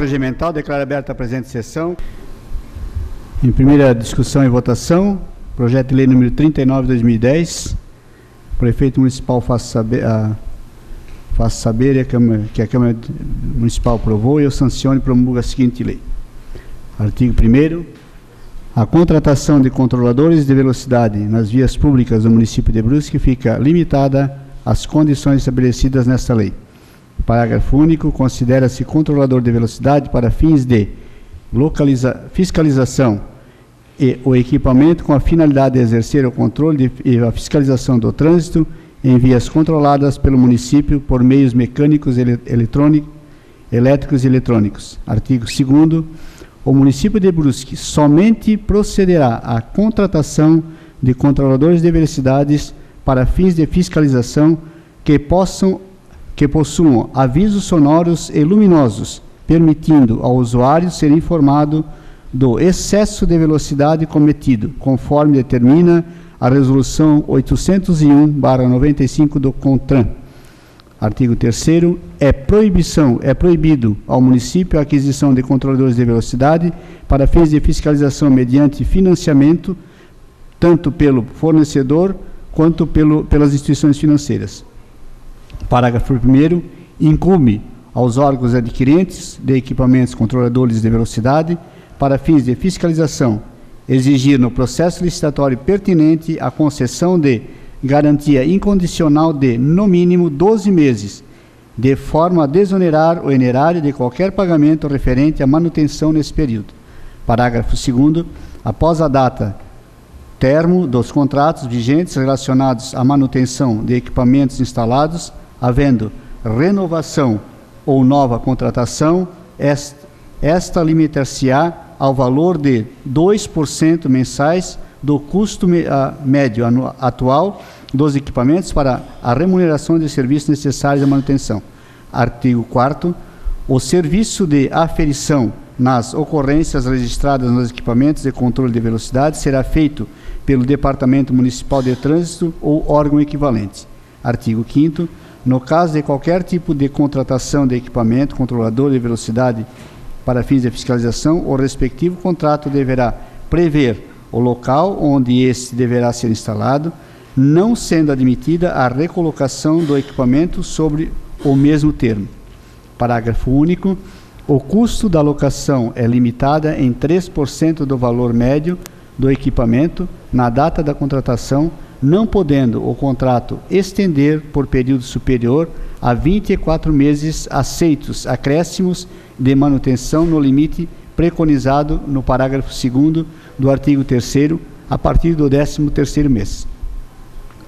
Regimental, declaro aberta a presente sessão. Em primeira discussão e votação, projeto de lei número 39 de 2010. O prefeito municipal faça saber que a Câmara Municipal aprovou e eu sancione e promulga a seguinte lei. Artigo 1º. A contratação de controladores de velocidade nas vias públicas do município de Brusque fica limitada às condições estabelecidas nesta lei. Parágrafo único. Considera-se controlador de velocidade para fins de fiscalização e o equipamento com a finalidade de exercer o controle e a fiscalização do trânsito em vias controladas pelo município por meios mecânicos, elétricos e eletrônicos. Artigo 2º. O município de Brusque somente procederá à contratação de controladores de velocidades para fins de fiscalização que possuam avisos sonoros e luminosos, permitindo ao usuário ser informado do excesso de velocidade cometido, conforme determina a Resolução 801/95 do CONTRAN. Artigo 3º. É proibido ao município a aquisição de controladores de velocidade para fins de fiscalização mediante financiamento, tanto pelo fornecedor quanto pelas instituições financeiras. Parágrafo 1º. Incumbe aos órgãos adquirentes de equipamentos controladores de velocidade para fins de fiscalização exigir no processo licitatório pertinente a concessão de garantia incondicional de, no mínimo, 12 meses, de forma a desonerar o enerário de qualquer pagamento referente à manutenção nesse período. Parágrafo 2º. Após a data termo dos contratos vigentes relacionados à manutenção de equipamentos instalados, havendo renovação ou nova contratação, esta limitar-se-á ao valor de 2% mensais do custo médio atual dos equipamentos para a remuneração de serviços necessários à manutenção. Artigo 4º. O serviço de aferição nas ocorrências registradas nos equipamentos de controle de velocidade será feito pelo Departamento Municipal de Trânsito ou órgão equivalente. Artigo 5º. No caso de qualquer tipo de contratação de equipamento controlador de velocidade para fins de fiscalização, o respectivo contrato deverá prever o local onde este deverá ser instalado, não sendo admitida a recolocação do equipamento sobre o mesmo termo. Parágrafo único. O custo da locação é limitada em 3% do valor médio do equipamento na data da contratação, não podendo o contrato estender por período superior a 24 meses, aceitos acréscimos de manutenção no limite preconizado no parágrafo 2º do artigo 3º, a partir do 13º mês.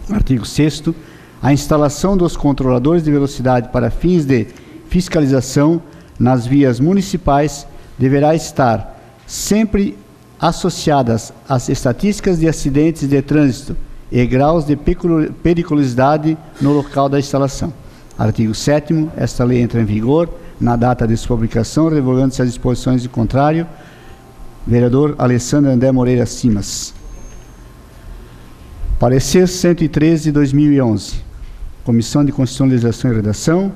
Artigo 6º. A instalação dos controladores de velocidade para fins de fiscalização nas vias municipais deverá estar sempre associadas às estatísticas de acidentes de trânsito e graus de periculosidade no local da instalação. Artigo 7º. Esta lei entra em vigor na data de sua publicação, revogando-se as disposições de contrário. Vereador Alessandro André Moreira Simas. Parecer 113 de 2011. Comissão de Constituição, Legislação e Redação.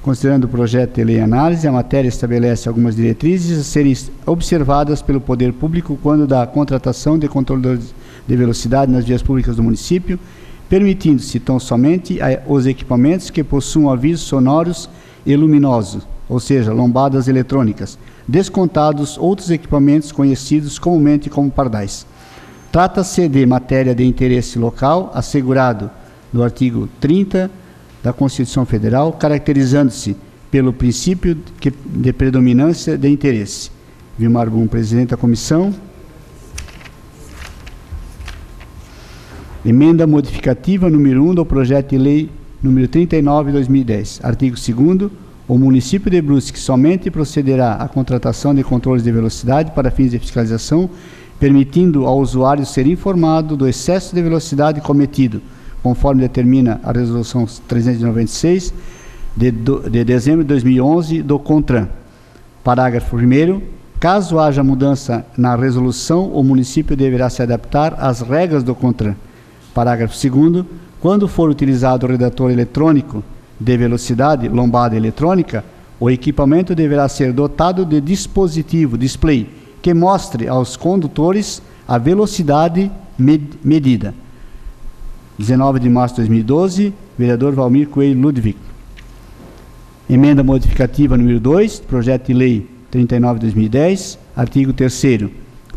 Considerando o projeto de lei em análise, a matéria estabelece algumas diretrizes a serem observadas pelo poder público quando da contratação de controladores de velocidade nas vias públicas do município, permitindo-se tão somente os equipamentos que possuam avisos sonoros e luminosos, ou seja, lombadas eletrônicas, descontados outros equipamentos conhecidos comumente como pardais. Trata-se de matéria de interesse local, assegurado no artigo 30 da Constituição Federal, caracterizando-se pelo princípio de predominância de interesse. Vilmar Brum, presidente da comissão. Emenda modificativa número 1 do projeto de lei número 39 de 2010. Artigo 2º. O município de Brusque somente procederá à contratação de controles de velocidade para fins de fiscalização, permitindo ao usuário ser informado do excesso de velocidade cometido, conforme determina a Resolução 396 de dezembro de 2011 do CONTRAN. Parágrafo 1º. Caso haja mudança na resolução, o município deverá se adaptar às regras do CONTRAN. Parágrafo 2º. Quando for utilizado o redator eletrônico de velocidade, lombada eletrônica, O equipamento deverá ser dotado de dispositivo, display, que mostre aos condutores a velocidade medida. 19 de março de 2012, vereador Valmir Coelho Ludwig. Emenda modificativa número 2, projeto de lei 39 de 2010, artigo 3º,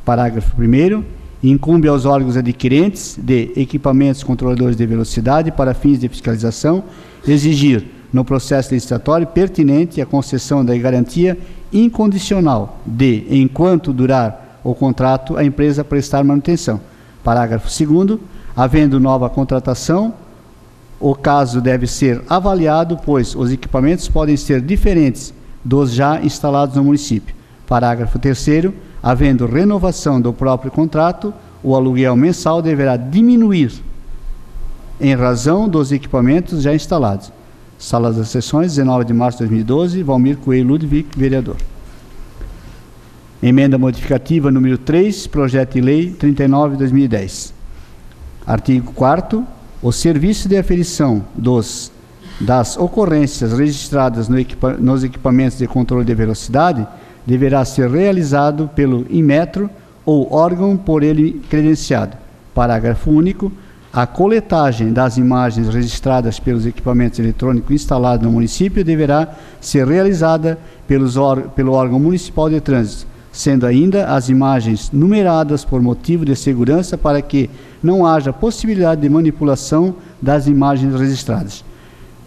parágrafo 1º, incumbe aos órgãos adquirentes de equipamentos controladores de velocidade para fins de fiscalização exigir, no processo licitatório pertinente, a concessão da garantia incondicional de, enquanto durar o contrato, a empresa prestar manutenção. Parágrafo 2º, havendo nova contratação, o caso deve ser avaliado, pois os equipamentos podem ser diferentes dos já instalados no município. Parágrafo 3º, havendo renovação do próprio contrato, o aluguel mensal deverá diminuir em razão dos equipamentos já instalados. Sala das Sessões, 19 de março de 2012, Valmir Coelho Ludwig, vereador. Emenda modificativa número 3, projeto de lei 39 de 2010. Artigo 4º, o serviço de aferição das ocorrências registradas nos equipamentos de controle de velocidade deverá ser realizado pelo Inmetro ou órgão por ele credenciado. Parágrafo único. A coletagem das imagens registradas pelos equipamentos eletrônicos instalados no município deverá ser realizada pelo órgão municipal de trânsito, sendo ainda as imagens numeradas por motivo de segurança para que não haja possibilidade de manipulação das imagens registradas.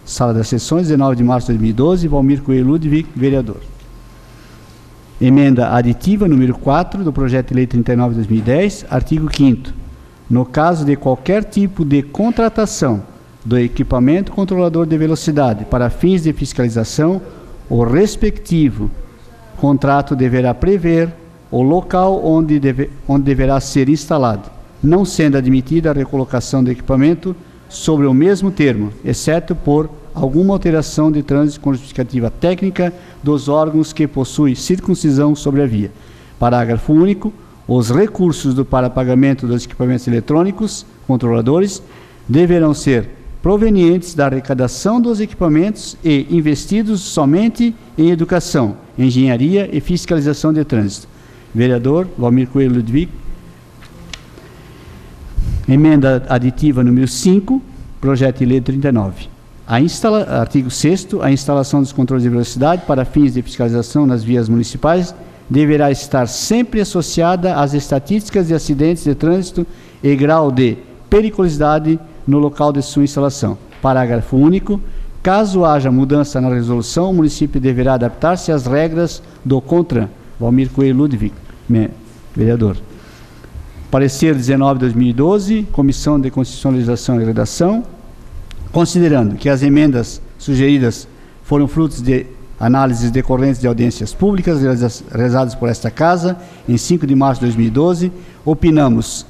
Sala das Sessões, 19 de março de 2012, Valmir Coelho Ludwig, vereador. Emenda aditiva número 4 do projeto de lei 39 de 2010, artigo 5º. No caso de qualquer tipo de contratação do equipamento controlador de velocidade para fins de fiscalização, o respectivo contrato deverá prever o local onde deverá ser instalado, não sendo admitida a recolocação do equipamento sobre o mesmo termo, exceto por alguma alteração de trânsito com justificativa técnica dos órgãos que possuem circuncisão sobre a via. Parágrafo único. Os recursos para pagamento dos equipamentos eletrônicos controladores deverão ser provenientes da arrecadação dos equipamentos e investidos somente em educação, engenharia e fiscalização de trânsito. Vereador Valmir Coelho Ludwig. Emenda aditiva número 5, projeto de lei 39. Artigo 6º, a instalação dos controles de velocidade para fins de fiscalização nas vias municipais deverá estar sempre associada às estatísticas de acidentes de trânsito e grau de periculosidade no local de sua instalação. Parágrafo único. Caso haja mudança na resolução, o município deverá adaptar-se às regras do CONTRAN. Valmir Coelho Ludwig, vereador. Parecer 19 de 2012, Comissão de Constituição, Legislação e Redação. Considerando que as emendas sugeridas foram frutos de análises decorrentes de audiências públicas realizadas por esta Casa em 5 de março de 2012, opinamos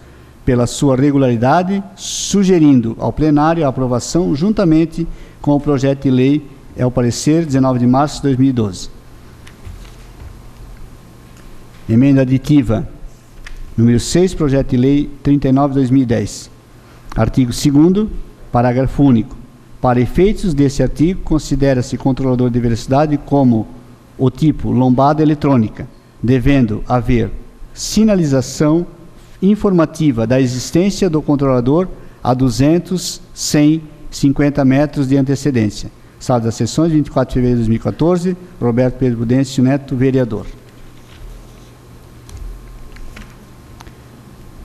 pela sua regularidade, sugerindo ao plenário a aprovação juntamente com o projeto de lei, é o parecer 19 de março de 2012. Emenda aditiva número 6, projeto de lei 39 de 2010. Artigo 2º, parágrafo único. Para efeitos desse artigo, considera-se controlador de velocidade como o tipo lombada eletrônica, devendo haver sinalização informativa da existência do controlador a 200, 100, 50 metros de antecedência. Sala das Sessões, 24 de fevereiro de 2014, Roberto Pedro Prudêncio Neto, vereador.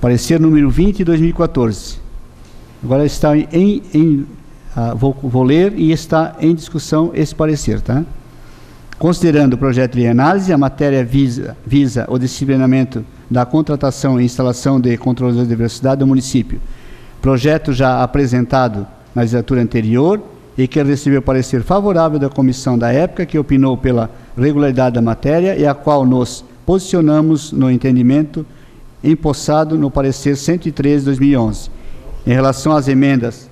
Parecer número 20 de 2014. Agora está vou ler e está em discussão esse parecer, tá? Considerando o projeto de análise, a matéria visa o disciplinamento da contratação e instalação de controladores de velocidade do município. Projeto já apresentado na legislatura anterior e que recebeu parecer favorável da comissão da época, que opinou pela regularidade da matéria e a qual nos posicionamos no entendimento empossado no parecer 113 de 2011. Em relação às emendas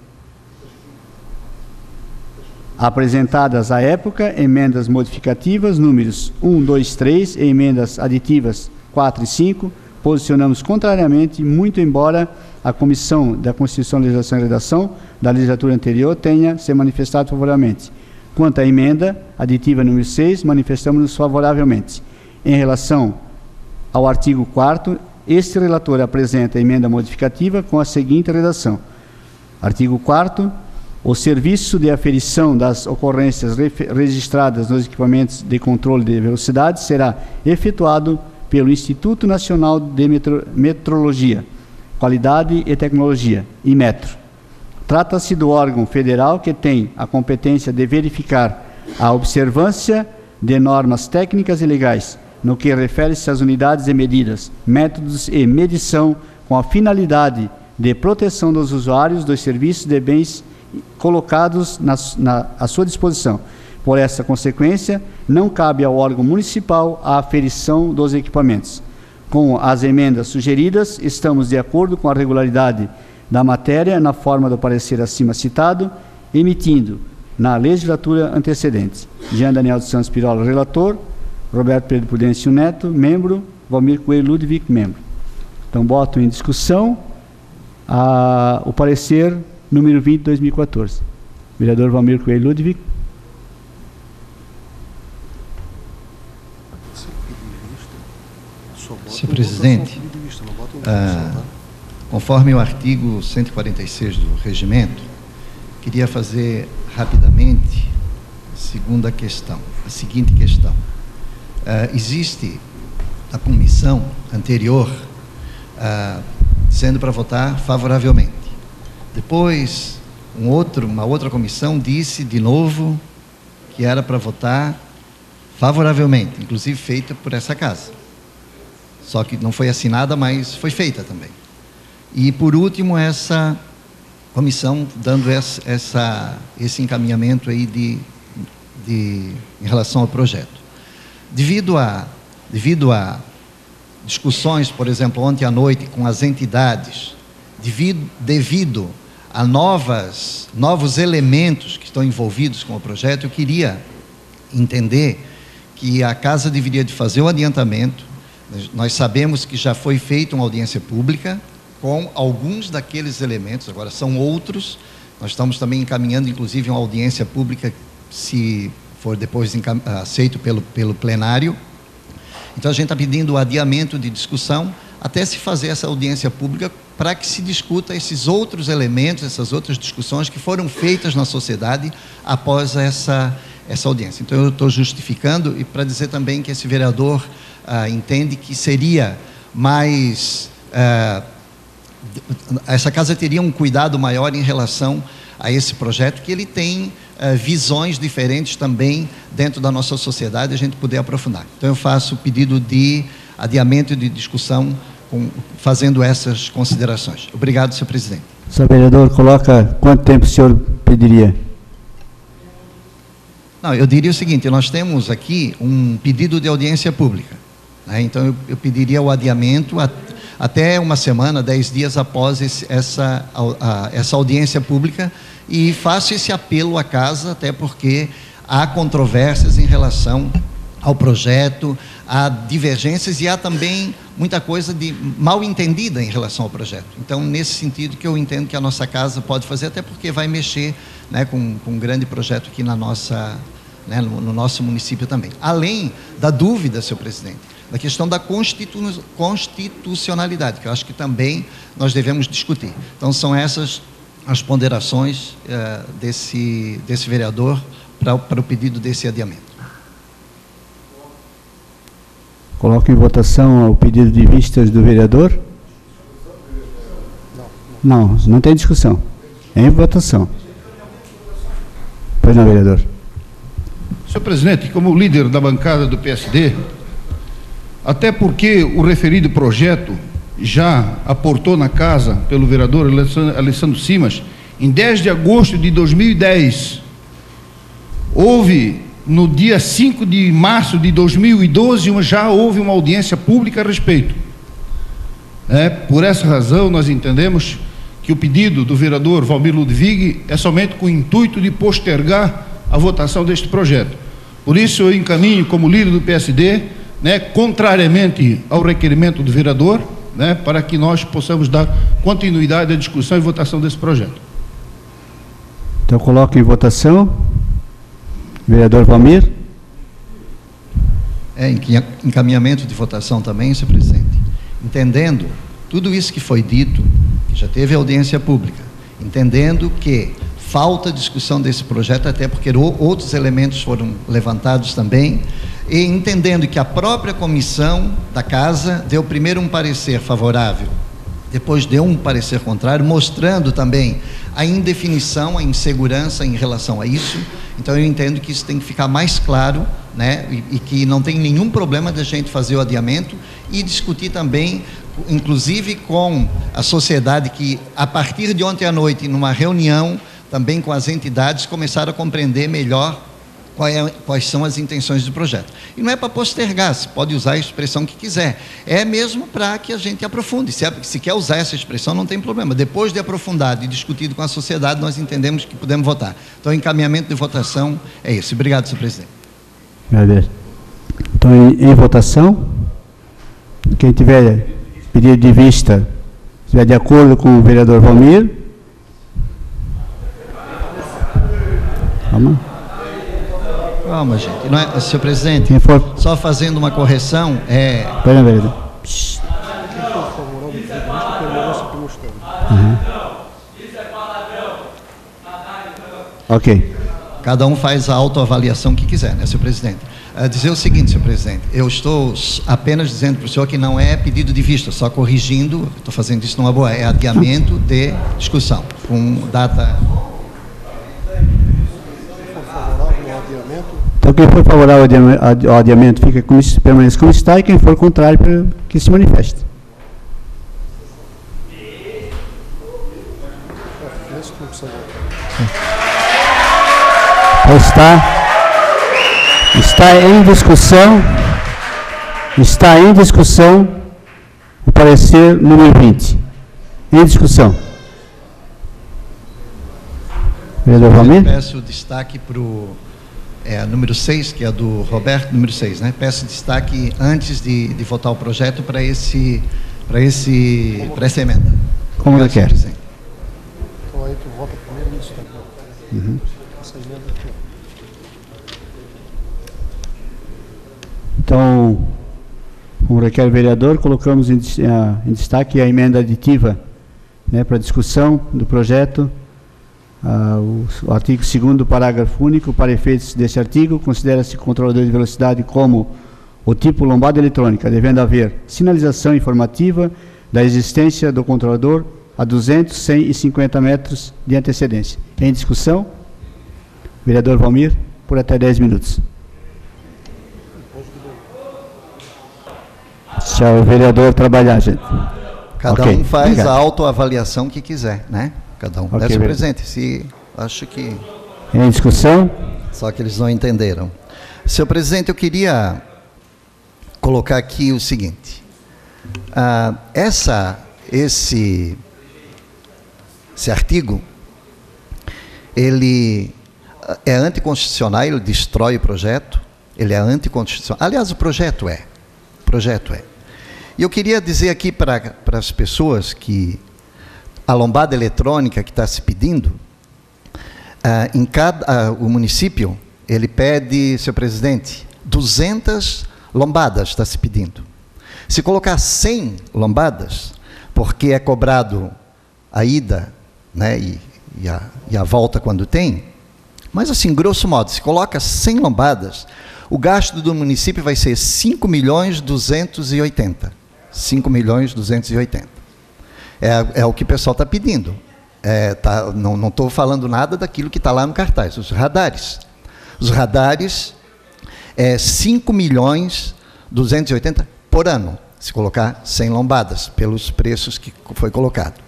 apresentadas à época, emendas modificativas, números 1, 2, 3 e emendas aditivas 4 e 5, posicionamos contrariamente, muito embora a Comissão da Constituição, Legislação e Redação da legislatura anterior tenha se manifestado favoravelmente. Quanto à emenda aditiva número 6, manifestamos-nos favoravelmente. Em relação ao artigo 4º, este relator apresenta a emenda modificativa com a seguinte redação. Artigo 4º. O serviço de aferição das ocorrências registradas nos equipamentos de controle de velocidade será efetuado pelo Instituto Nacional de Metrologia, Qualidade e Tecnologia, IMETRO. Trata-se do órgão federal que tem a competência de verificar a observância de normas técnicas e legais, no que refere-se às unidades de medidas, métodos e medição com a finalidade de proteção dos usuários dos serviços de bens colocados à sua disposição. Por essa consequência, não cabe ao órgão municipal a aferição dos equipamentos. Com as emendas sugeridas, estamos de acordo com a regularidade da matéria na forma do parecer acima citado, emitindo na legislatura antecedente. Jean Daniel dos Santos Pirola, relator. Roberto Pedro Prudêncio Neto, membro. Valmir Coelho Ludwig, membro. Então, boto em discussão o parecer número 20 de 2014. Vereador Valmir Coelho Ludwig. Senhor presidente, conforme o artigo 146 do regimento, queria fazer rapidamente a seguinte questão. Existe a comissão anterior sendo para votar favoravelmente. Depois, uma outra comissão disse de novo que era para votar favoravelmente, inclusive feita por essa casa. Só que não foi assinada, mas foi feita também. E, por último, essa comissão dando esse encaminhamento aí em relação ao projeto. Devido a discussões, por exemplo, ontem à noite com as entidades, devido a novos elementos que estão envolvidos com o projeto, eu queria entender que a casa deveria de fazer o adiantamento. Nós sabemos que já foi feita uma audiência pública com alguns daqueles elementos, agora são outros. Nós estamos também encaminhando, inclusive, uma audiência pública, se for depois aceito pelo plenário. Então, a gente está pedindo o adiamento de discussão até se fazer essa audiência pública para que se discuta esses outros elementos, essas outras discussões que foram feitas na sociedade após essa audiência. Então, eu estou justificando e para dizer também que esse vereador entende que seria mais... essa casa teria um cuidado maior em relação a esse projeto, que ele tem visões diferentes também dentro da nossa sociedade, a gente poder aprofundar. Então, eu faço o pedido de adiamento de discussão, fazendo essas considerações. Obrigado, senhor presidente. Senhor vereador, coloca quanto tempo o senhor pediria? Não, eu diria o seguinte, nós temos aqui um pedido de audiência pública, né? Então eu pediria o adiamento até uma semana, 10 dias após essa audiência pública, e faço esse apelo à casa, até porque há controvérsias em relação ao projeto, há divergências e há também muita coisa de mal entendida em relação ao projeto. Então, nesse sentido que eu entendo que a nossa casa pode fazer, até porque vai mexer, né, com um grande projeto aqui no nosso município também. Além da dúvida, senhor presidente, da questão da constitucionalidade, que eu acho que também nós devemos discutir. Então, são essas as ponderações desse vereador para o pedido desse adiamento. Coloco em votação o pedido de vistas do vereador. Não tem discussão. É em votação. Pois não, vereador. Senhor presidente, como líder da bancada do PSD, até porque o referido projeto já aportou na casa pelo vereador Alessandro Simas, em 10 de agosto de 2010, houve, no dia 5 de março de 2012, já houve uma audiência pública a respeito. Por essa razão, nós entendemos que o pedido do vereador Valmir Ludwig é somente com o intuito de postergar a votação deste projeto. Por isso, eu encaminho como líder do PSD, contrariamente ao requerimento do vereador, para que nós possamos dar continuidade à discussão e votação desse projeto. Então, coloco em votação. Vereador Valmir. Encaminhamento de votação também, senhor presidente. Entendendo tudo isso que foi dito, que já teve audiência pública, entendendo que falta discussão desse projeto, até porque outros elementos foram levantados também, e entendendo que a própria comissão da casa deu primeiro um parecer favorável, depois deu um parecer contrário, mostrando também a indefinição, a insegurança em relação a isso. Então eu entendo que isso tem que ficar mais claro, né, e que não tem nenhum problema de a gente fazer o adiamento e discutir também, inclusive com a sociedade, que a partir de ontem à noite, numa reunião também com as entidades, começaram a compreender melhor quais são as intenções do projeto. E não é para postergar, se pode usar a expressão que quiser, é mesmo para que a gente aprofunde. Se quer usar essa expressão, não tem problema. Depois de aprofundado e discutido com a sociedade, nós entendemos que podemos votar. Então, o encaminhamento de votação é esse. Obrigado, senhor presidente. Agradeço. Então, em votação, quem tiver pedido de vista, estiver de acordo com o vereador Valmir. Vamos. Calma, gente. Não é, senhor presidente, só fazendo uma correção, Pera, vereador. Ok. Cada um faz a autoavaliação que quiser, né, senhor presidente? Dizer o seguinte, senhor presidente, eu estou apenas dizendo para o senhor que não é pedido de vista, só corrigindo, estou fazendo isso numa boa, é adiamento de discussão, com data... Então, quem for favorável ao adiamento fica com isso, permanece como está, e quem for contrário, que se manifeste. Está em discussão o parecer número 20. Em discussão. Vereador Valmir? Peço destaque para o número 6, que é do Roberto, número 6, né? Peço destaque antes de votar o projeto para essa emenda. Como ele quer. Então aí tu vota primeiro nisso também. Essa emenda aqui. Então, como requer o vereador, colocamos em destaque a emenda aditiva, né, para discussão do projeto. O artigo 2º, parágrafo único, para efeitos desse artigo, considera-se controlador de velocidade como o tipo lombada eletrônica, devendo haver sinalização informativa da existência do controlador a 200, 100 e 50 metros de antecedência. Em discussão, vereador Valmir, por até 10 minutos. Deixa o vereador trabalhar, gente. Cada um faz a autoavaliação que quiser, né? Cada um. Peço presente, se acho que... Em discussão? Só que eles não entenderam. Senhor presidente, eu queria colocar aqui o seguinte. Esse artigo, ele é anticonstitucional, ele destrói o projeto, ele é anticonstitucional. Aliás, o projeto é. E eu queria dizer aqui para as pessoas que a lombada eletrônica que está se pedindo, o município, ele pede, senhor presidente, 200 lombadas está se pedindo. Se colocar 100 lombadas, porque é cobrado a ida, né, e a volta quando tem, mas assim, grosso modo, se coloca 100 lombadas, o gasto do município vai ser 5.280. 5.280. É o que o pessoal está pedindo. Não estou falando nada daquilo que está lá no cartaz. Os radares. Os radares é 5.280 por ano, se colocar 100 lombadas, pelos preços que foi colocado.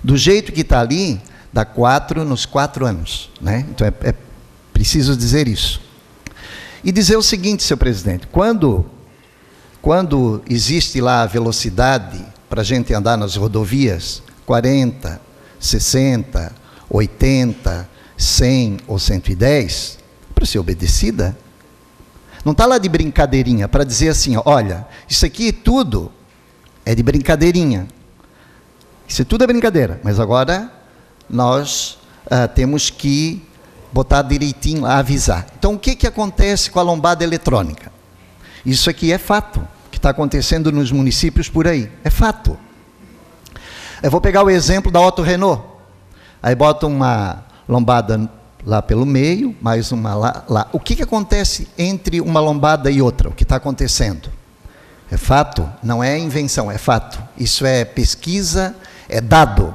Do jeito que está ali, dá 4 nos 4 anos. Né? Então, é preciso dizer isso. E dizer o seguinte, senhor presidente, quando existe lá a velocidade para a gente andar nas rodovias, 40, 60, 80, 100 ou 110, para ser obedecida, não está lá de brincadeirinha, para dizer assim, olha, isso aqui tudo é de brincadeirinha, isso tudo é brincadeira, mas agora nós temos que botar direitinho lá, avisar. Então, o que acontece com a lombada eletrônica? Isso aqui é fato, que está acontecendo nos municípios por aí. É fato. Eu vou pegar o exemplo da Otto Renault. Aí bota uma lombada lá pelo meio, mais uma lá. O que acontece entre uma lombada e outra? O que está acontecendo? É fato, não é invenção, é fato. Isso é pesquisa, é dado.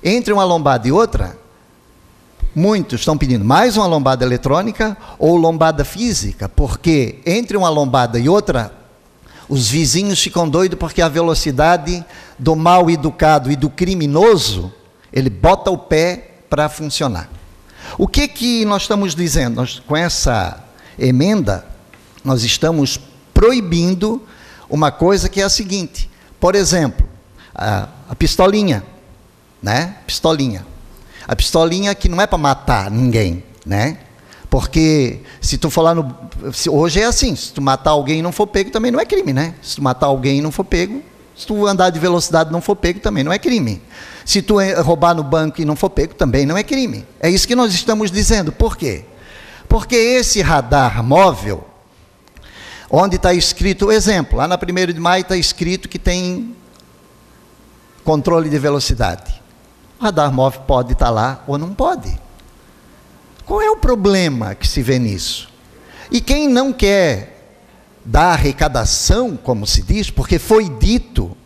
Entre uma lombada e outra, muitos estão pedindo mais uma lombada eletrônica ou lombada física, porque entre uma lombada e outra, os vizinhos ficam doidos porque a velocidade do mal educado e do criminoso, ele bota o pé para funcionar. O que nós estamos dizendo? Com essa emenda, nós estamos proibindo uma coisa que é a seguinte, por exemplo, a pistolinha, né? Pistolinha. A pistolinha que não é para matar ninguém, né? Porque se tu for lá hoje é assim, se tu matar alguém e não for pego, também não é crime, né? Se tu matar alguém e não for pego, se tu andar de velocidade e não for pego, também não é crime. Se tu roubar no banco e não for pego, também não é crime. É isso que nós estamos dizendo. Por quê? Porque esse radar móvel, onde está escrito, exemplo, lá na 1º de maio está escrito que tem controle de velocidade. O radar móvel pode estar lá ou não pode. Qual é o problema que se vê nisso? E quem não quer dar arrecadação, como se diz, porque foi dito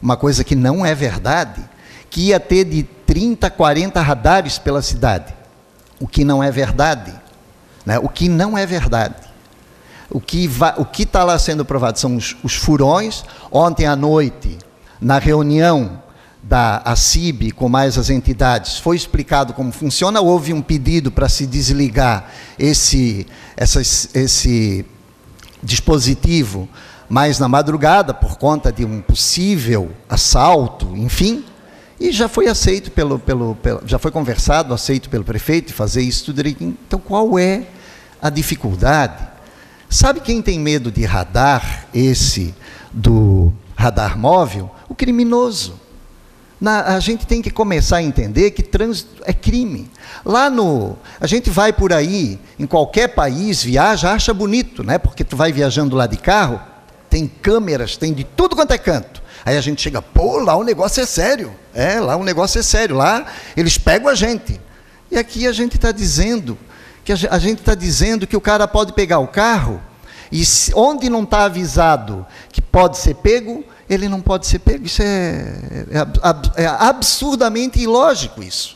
uma coisa que não é verdade, que ia ter de 30 a 40 radares pela cidade. O que não é verdade. Né? O que não é verdade. O que está lá sendo provado são os furões. Ontem à noite, na reunião da ACIB com mais as entidades, foi explicado como funciona. Houve um pedido para se desligar esse dispositivo mais na madrugada, por conta de um possível assalto, enfim, e já foi aceito já foi conversado, aceito pelo prefeito, fazer isso tudo direitinho. Então, qual é a dificuldade? Sabe quem tem medo de radar, do radar móvel? O criminoso. A gente tem que começar a entender que trânsito é crime. A gente vai por aí, em qualquer país, viaja, acha bonito, né? Porque tu vai viajando lá de carro, tem câmeras, tem de tudo quanto é canto. Aí a gente chega, lá o negócio é sério. Lá o negócio é sério, lá eles pegam a gente. E aqui a gente está dizendo que o cara pode pegar o carro e onde não está avisado que pode ser pego, ele não pode ser pego. Isso é absurdamente ilógico isso.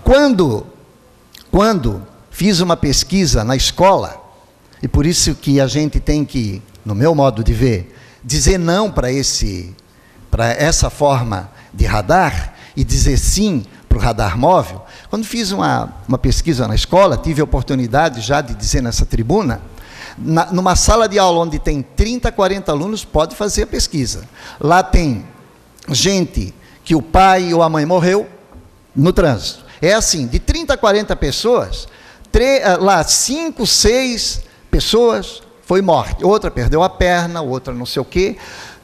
Quando fiz uma pesquisa na escola, e por isso que a gente tem que, no meu modo de ver, dizer não para essa forma de radar e dizer sim para o radar móvel. Quando fiz uma pesquisa na escola, tive a oportunidade já de dizer nessa tribuna, numa sala de aula onde tem 30, 40 alunos, pode fazer a pesquisa. Lá tem gente que o pai ou a mãe morreu no trânsito. É assim, de 30 a 40 pessoas, 5, 6 pessoas foi morte. Outra perdeu a perna, outra não sei o quê.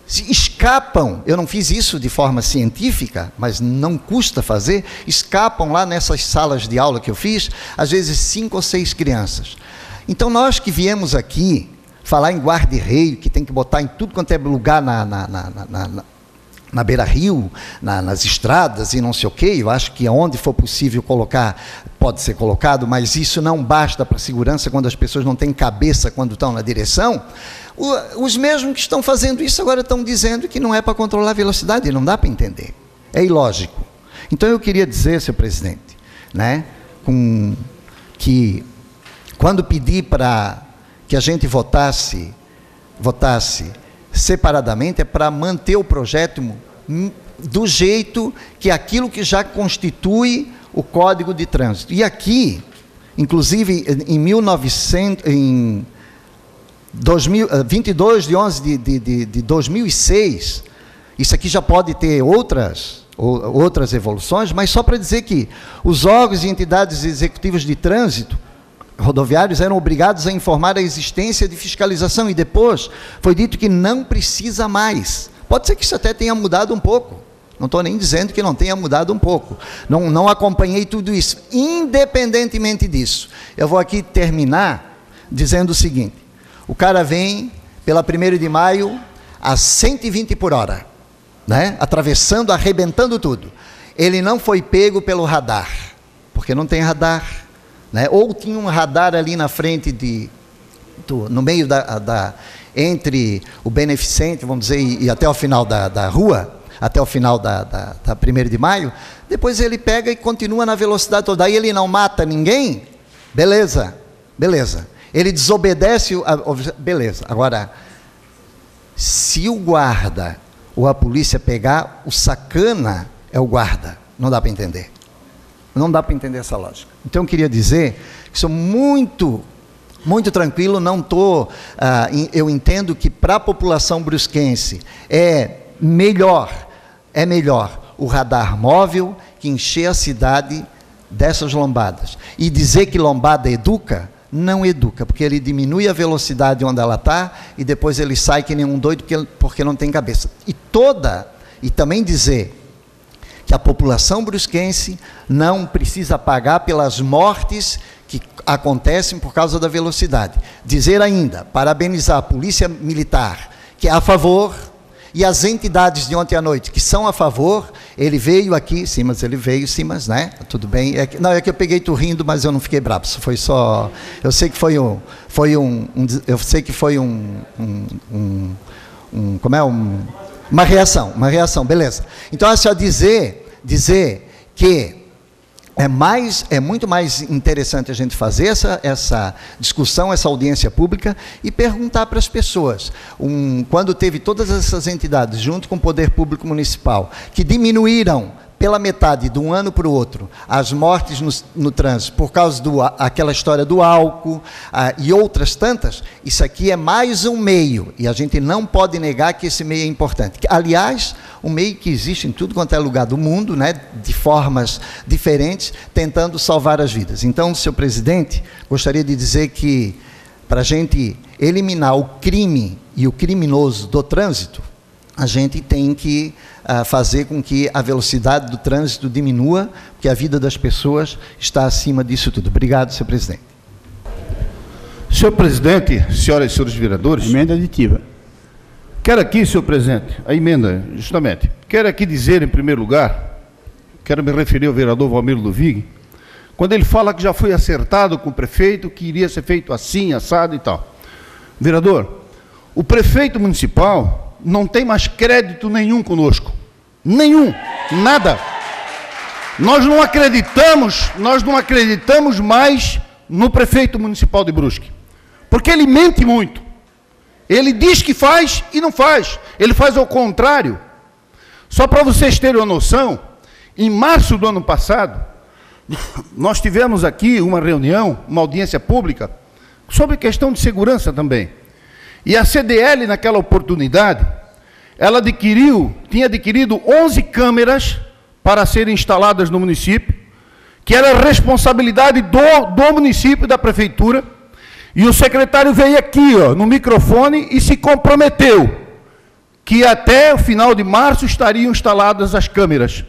Escapam, eu não fiz isso de forma científica, mas não custa fazer, escapam lá nessas salas de aula que eu fiz, às vezes 5 ou 6 crianças. Então nós que viemos aqui falar em guarda-reio, que tem que botar em tudo quanto é lugar na beira-rio, nas estradas e não sei o quê, eu acho que onde for possível colocar, pode ser colocado, mas isso não basta para a segurança quando as pessoas não têm cabeça quando estão na direção. Os mesmos que estão fazendo isso agora estão dizendo que não é para controlar a velocidade, não dá para entender. É ilógico. Então eu queria dizer, senhor presidente, né, que quando pedi para que a gente votasse separadamente, é para manter o projeto do jeito que aquilo que já constitui o Código de Trânsito. E aqui, inclusive, em 22 de 11 de 2006, isso aqui já pode ter outras evoluções, mas só para dizer que os órgãos e entidades executivas de trânsito rodoviários eram obrigados a informar a existência de fiscalização, e depois foi dito que não precisa mais. Pode ser que isso até tenha mudado um pouco, Não estou nem dizendo que não tenha mudado um pouco. Não acompanhei tudo isso. Independentemente disso, eu vou aqui terminar dizendo o seguinte: o cara vem pela 1º de maio a 120 por hora, né? Atravessando, arrebentando tudo. Ele não foi pego pelo radar, porque não tem radar, né? Ou tinha um radar ali na frente no meio entre o beneficente, vamos dizer, e até o final da rua, até o final da 1º de maio, depois ele pega e continua na velocidade toda. Aí ele não mata ninguém, beleza. Ele desobedece, beleza. Agora, se o guarda ou a polícia pegar, o sacana é o guarda. Não dá para entender. Não dá para entender essa lógica. Então eu queria dizer que sou muito tranquilo, eu entendo que para a população brusquense é melhor o radar móvel que encher a cidade dessas lombadas. E dizer que lombada educa, não educa, porque ele diminui a velocidade onde ela está e depois ele sai que nem um doido porque não tem cabeça. E também dizer que a população brusquense não precisa pagar pelas mortes que acontecem por causa da velocidade. Dizer ainda, parabenizar a Polícia Militar, que é a favor, e as entidades de ontem à noite, que são a favor. Ele veio aqui, Simas, né? Tudo bem. É que eu peguei tu rindo, mas eu não fiquei bravo. Foi só, eu sei que foi uma reação, beleza. Então é só dizer que é muito mais interessante a gente fazer essa discussão, essa audiência pública e perguntar para as pessoas. Quando teve todas essas entidades, junto com o Poder Público Municipal, que diminuíram pela metade de um ano para o outro as mortes no trânsito, por causa aquela história do álcool e outras tantas, isso aqui é mais um meio, e a gente não pode negar que esse meio é importante. Aliás, um meio que existe em tudo quanto é lugar do mundo, né, de formas diferentes, tentando salvar as vidas. Então, senhor presidente, gostaria de dizer que, para a gente eliminar o crime e o criminoso do trânsito, a gente tem que fazer com que a velocidade do trânsito diminua, porque a vida das pessoas está acima disso tudo. Obrigado, senhor presidente. Senhor presidente, senhoras e senhores vereadores. Emenda aditiva. Quero aqui, senhor presidente, a emenda, justamente. Quero aqui dizer, em primeiro lugar, quero me referir ao vereador Valmir Ludwig, quando ele fala que já foi acertado com o prefeito, que iria ser feito assim, assado e tal. Vereador, o prefeito municipal não tem mais crédito nenhum conosco. Nenhum. Nada. Nós não acreditamos mais no prefeito municipal de Brusque. Porque ele mente muito. Ele diz que faz e não faz. Ele faz ao contrário. Só para vocês terem uma noção, em março do ano passado, nós tivemos aqui uma reunião, uma audiência pública, sobre questão de segurança também. E a CDL, naquela oportunidade, ela tinha adquirido 11 câmeras para serem instaladas no município, que era responsabilidade do município e da prefeitura, e o secretário veio aqui, no microfone, e se comprometeu que até o final de março estariam instaladas as câmeras.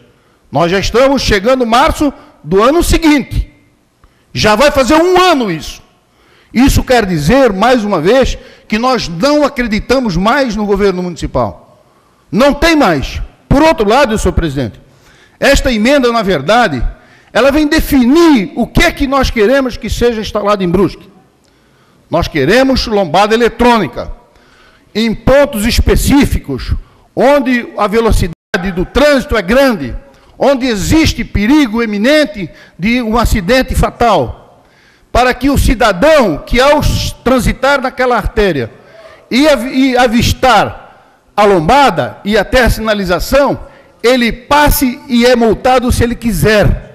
Nós já estamos chegando em março do ano seguinte. Já vai fazer um ano isso. Isso quer dizer, mais uma vez, que nós não acreditamos mais no governo municipal. Não tem mais. Por outro lado, senhor presidente, esta emenda, na verdade, ela vem definir o que é que nós queremos que seja instalado em Brusque. Nós queremos lombada eletrônica, em pontos específicos, onde a velocidade do trânsito é grande, onde existe perigo eminente de um acidente fatal, para que o cidadão que ao transitar naquela artéria e avistar a lombada e até a sinalização, ele passe e é multado se ele quiser.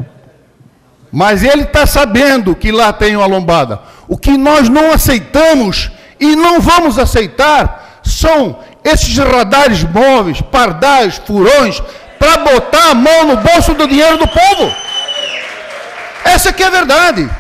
Mas ele está sabendo que lá tem uma lombada. O que nós não aceitamos e não vamos aceitar são esses radares móveis, pardais, furões, para botar a mão no bolso do dinheiro do povo. Essa que é a verdade.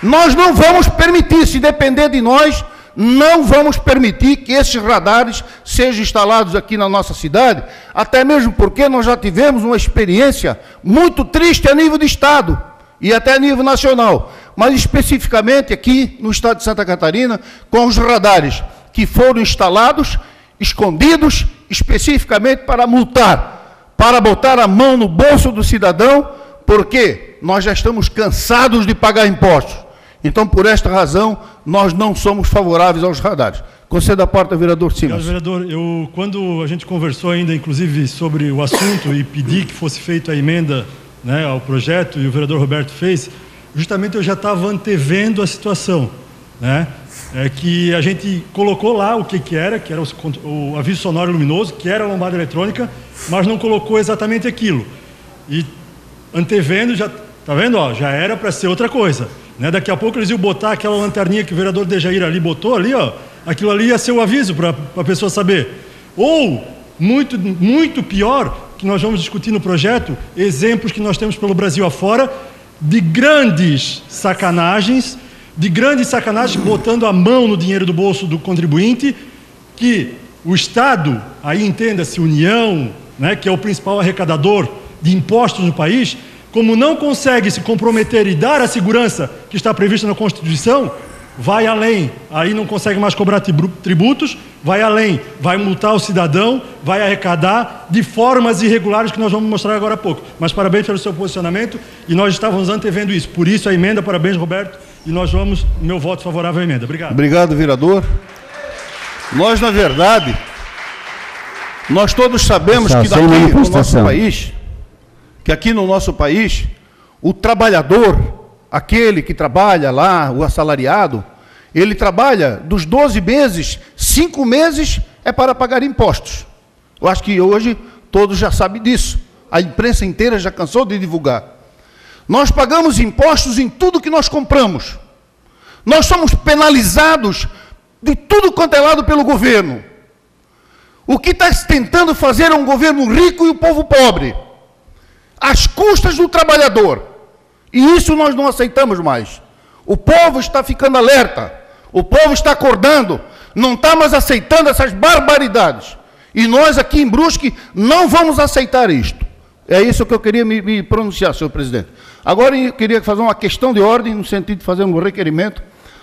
Nós não vamos permitir, se depender de nós, não vamos permitir que esses radares sejam instalados aqui na nossa cidade, até mesmo porque nós já tivemos uma experiência muito triste a nível de Estado e até a nível nacional, mas especificamente aqui no estado de Santa Catarina, com os radares que foram instalados, escondidos, especificamente para multar, para botar a mão no bolso do cidadão, porque nós já estamos cansados de pagar impostos. Então, por esta razão, nós não somos favoráveis aos radares. Conceda a palavra ao vereador Simas. Obrigado, vereador. Quando a gente conversou ainda, inclusive, sobre o assunto e pedi que fosse feita a emenda, né, ao projeto, e o vereador Roberto fez, justamente eu já estava antevendo a situação, né? Que a gente colocou lá o que era o aviso sonoro luminoso, que era a lombada eletrônica, mas não colocou exatamente aquilo. E antevendo, já está vendo? Ó, já era para ser outra coisa. Né? Daqui a pouco eles iam botar aquela lanterninha que o vereador Dejair ali botou ali, ó, aquilo ali ia ser o aviso para a pessoa saber. Ou, muito, muito pior, que nós vamos discutir no projeto, exemplos que nós temos pelo Brasil afora, de grandes sacanagens, botando a mão no dinheiro do bolso do contribuinte, que o Estado, aí entenda-se União, né, que é o principal arrecadador de impostos no país, como não consegue se comprometer e dar a segurança que está prevista na Constituição, vai além, aí não consegue mais cobrar tributos, vai além, vai multar o cidadão, vai arrecadar de formas irregulares que nós vamos mostrar agora há pouco. Mas parabéns pelo seu posicionamento e nós estávamos antevendo isso. Por isso a emenda, parabéns, Roberto, e nós vamos, meu voto favorável à emenda. Obrigado. Obrigado, vereador. Nós, na verdade, nós todos sabemos que aqui no nosso país, o trabalhador, aquele que trabalha lá, o assalariado, ele trabalha dos 12 meses, 5 meses é para pagar impostos. Eu acho que hoje todos já sabem disso. A imprensa inteira já cansou de divulgar. Nós pagamos impostos em tudo que nós compramos. Nós somos penalizados de tudo quanto é lado pelo governo. O que está tentando fazer é um governo rico e o povo pobre, às custas do trabalhador. E isso nós não aceitamos mais. O povo está ficando alerta, o povo está acordando, não está mais aceitando essas barbaridades. E nós aqui em Brusque não vamos aceitar isto. É isso que eu queria me pronunciar, senhor presidente. Agora eu queria fazer uma questão de ordem, no sentido de fazer um requerimento,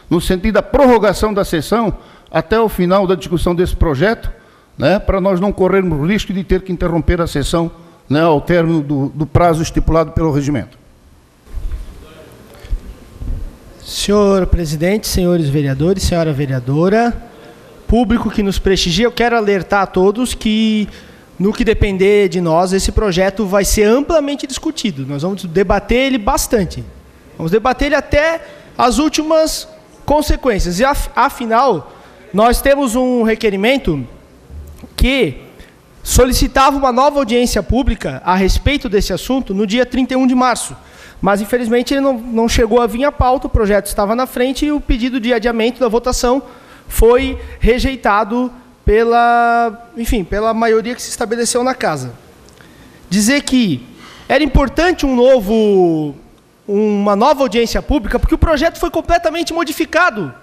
no sentido da prorrogação da sessão até o final da discussão desse projeto, né, para nós não corrermos o risco de ter que interromper a sessão, né, ao término do prazo estipulado pelo regimento. Senhor presidente, senhores vereadores, senhora vereadora, público que nos prestigia, eu quero alertar a todos que, no que depender de nós, esse projeto vai ser amplamente discutido. Nós vamos debater ele bastante. Vamos debater ele até as últimas consequências. E, afinal, nós temos um requerimento que solicitava uma nova audiência pública a respeito desse assunto no dia 31 de março. Mas, infelizmente, ele não chegou a vir à pauta, o projeto estava na frente e o pedido de adiamento da votação foi rejeitado pela maioria que se estabeleceu na casa. Dizer que era importante uma nova audiência pública, porque o projeto foi completamente modificado.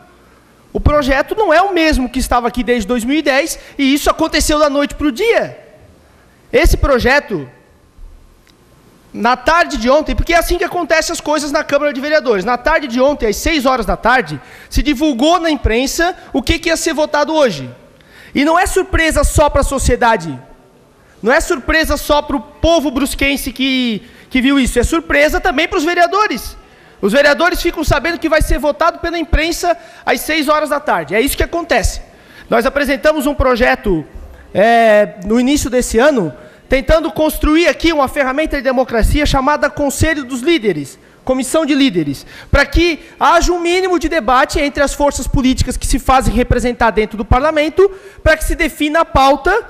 O projeto não é o mesmo que estava aqui desde 2010, e isso aconteceu da noite para o dia. Esse projeto, na tarde de ontem, porque é assim que acontecem as coisas na Câmara de Vereadores, na tarde de ontem, às 6 horas da tarde, se divulgou na imprensa o que ia ser votado hoje. E não é surpresa só para a sociedade, não é surpresa só para o povo brusquense que viu isso, é surpresa também para os vereadores. Os vereadores ficam sabendo que vai ser votado pela imprensa às 6 horas da tarde. É isso que acontece. Nós apresentamos um projeto no início desse ano, tentando construir aqui uma ferramenta de democracia chamada Conselho dos Líderes, Comissão de Líderes, para que haja um mínimo de debate entre as forças políticas que se fazem representar dentro do parlamento, para que se defina a pauta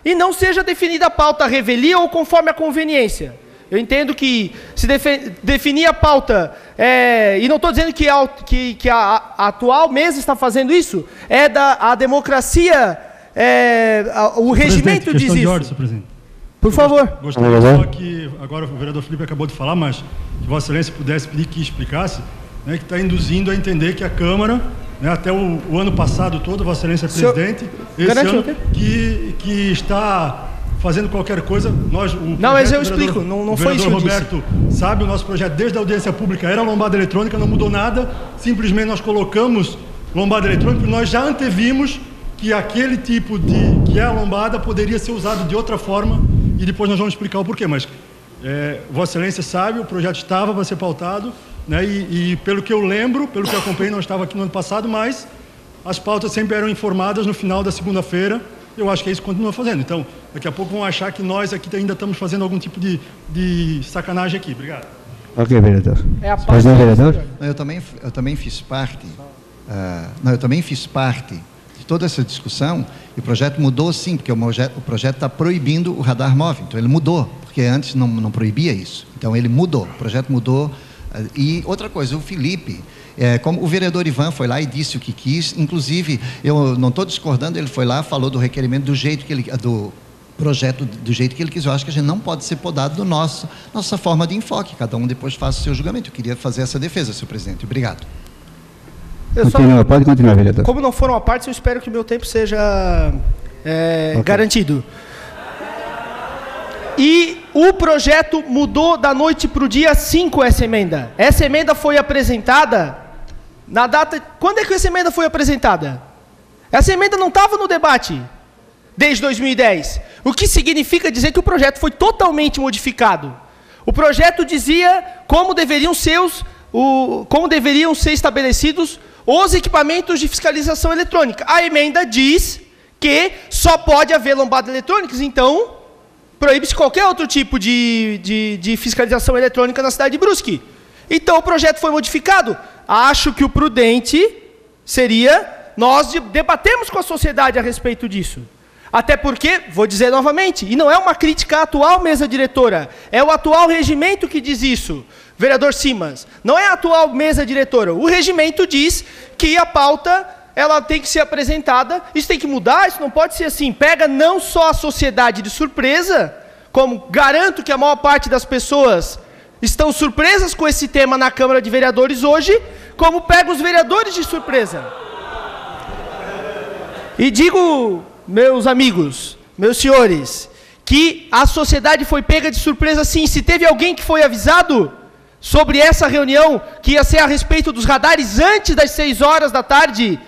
e não seja definida a pauta à revelia ou conforme a conveniência. Eu entendo que se definir a pauta, e não estou dizendo que a atual mesa está fazendo isso, a democracia, o regimento diz isso. De ordem, senhor presidente. Por favor. Gostaria só que, agora o vereador Felipe acabou de falar, mas que Vossa Excelência pudesse pedir que explicasse, né, que está induzindo a entender que a Câmara né, até o ano passado todo, Vossa Excelência Presidente, esse ano, que está fazendo qualquer coisa. Não, mas eu explico, não foi isso que eu disse. O vereador Roberto sabe, o nosso projeto desde a audiência pública era lombada eletrônica, não mudou nada, simplesmente nós colocamos lombada eletrônica, porque nós já antevimos que aquele tipo que é a lombada poderia ser usado de outra forma, e depois nós vamos explicar o porquê, mas Vossa Excelência sabe, o projeto estava para ser pautado, né, e pelo que eu lembro, pelo que eu acompanhei, não estava aqui no ano passado, mas as pautas sempre eram informadas no final da segunda-feira. Eu acho que é isso que continua fazendo. Então, daqui a pouco vão achar que nós aqui ainda estamos fazendo algum tipo de sacanagem aqui. Obrigado. Ok, vereador. Vereador? Eu também fiz parte. Eu também fiz parte de toda essa discussão, e o projeto mudou sim, porque o projeto está proibindo o radar móvel. Então ele mudou, porque antes não proibia isso. Então ele mudou, o projeto mudou. E outra coisa, o Felipe, como o vereador Ivan foi lá e disse o que quis, inclusive, eu não estou discordando, ele foi lá, falou do requerimento do jeito que ele, do projeto do jeito que ele quis. Eu acho que a gente não pode ser podado do nossa forma de enfoque, cada um depois faça o seu julgamento. Eu queria fazer essa defesa, senhor presidente. Obrigado. Pode continuar, vereador. Como não foram a parte, eu espero que o meu tempo seja garantido. E o projeto mudou da noite para o dia 5, essa emenda. Essa emenda foi apresentada na data... Quando é que essa emenda foi apresentada? Essa emenda não estava no debate desde 2010. O que significa dizer que o projeto foi totalmente modificado. O projeto dizia como deveriam ser estabelecidos os equipamentos de fiscalização eletrônica. A emenda diz que só pode haver lombada eletrônicas, então proíbe-se qualquer outro tipo de fiscalização eletrônica na cidade de Brusque. Então o projeto foi modificado. Acho que o prudente seria nós debatermos com a sociedade a respeito disso. Até porque, vou dizer novamente, e não é uma crítica à atual mesa diretora, é o atual regimento que diz isso, vereador Simas. Não é a atual mesa diretora. O regimento diz que a pauta ela tem que ser apresentada, isso tem que mudar, isso não pode ser assim. Pega não só a sociedade de surpresa, como garanto que a maior parte das pessoas estão surpresas com esse tema na Câmara de Vereadores hoje, como pega os vereadores de surpresa. E digo, meus amigos, meus senhores, que a sociedade foi pega de surpresa sim. Se teve alguém que foi avisado sobre essa reunião, que ia ser a respeito dos radares antes das 6 horas da tarde